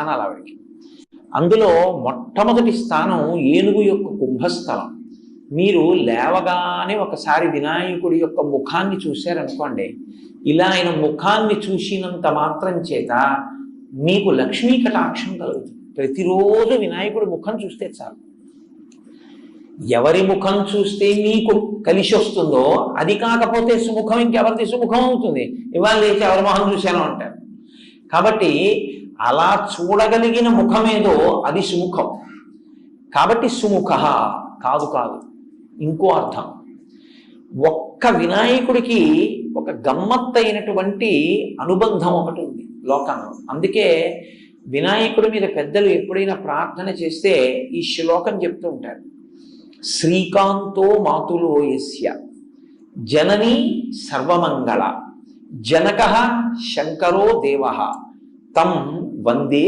స్థానాలు ఆవిడికి. అందులో మొట్టమొదటి స్థానం ఏనుగు యొక్క కుంభస్థలం. మీరు లేవగానే ఒకసారి వినాయకుడి యొక్క ముఖాన్ని చూశారనుకోండి, ఇలా ఆయన ముఖాన్ని చూసినంత మాత్రం చేత మీకు లక్ష్మీ కటాక్షం కలుగుతుంది. ప్రతిరోజు వినాయకుడి ముఖం చూస్తే చాలు. ఎవరి ముఖం చూస్తే మీకు కలిసి వస్తుందో అది కాకపోతే సుముఖం ఇంకెవరిది సుముఖం అవుతుంది? ఇవాళ లేచి ఎవరి మొహం చూశాను అంటారు. కాబట్టి అలా చూడగలిగిన ముఖమేదో అది సుముఖం. కాబట్టి సుముఖ కాదు కాదు, ఇంకో అర్థం. ఒక్క వినాయకుడికి ఒక గమ్మత్తైనటువంటి అనుబంధం ఒకటి ఉంది లోకంలో. అందుకే వినాయకుడి మీద పెద్దలు ఎప్పుడైనా ప్రార్థన చేస్తే ఈ శ్లోకం చెప్తూ ఉంటారు. శ్రీకాంతో మాతులో యస్య జననీ సర్వమంగళ జనక శంకరో దేవ తం వందే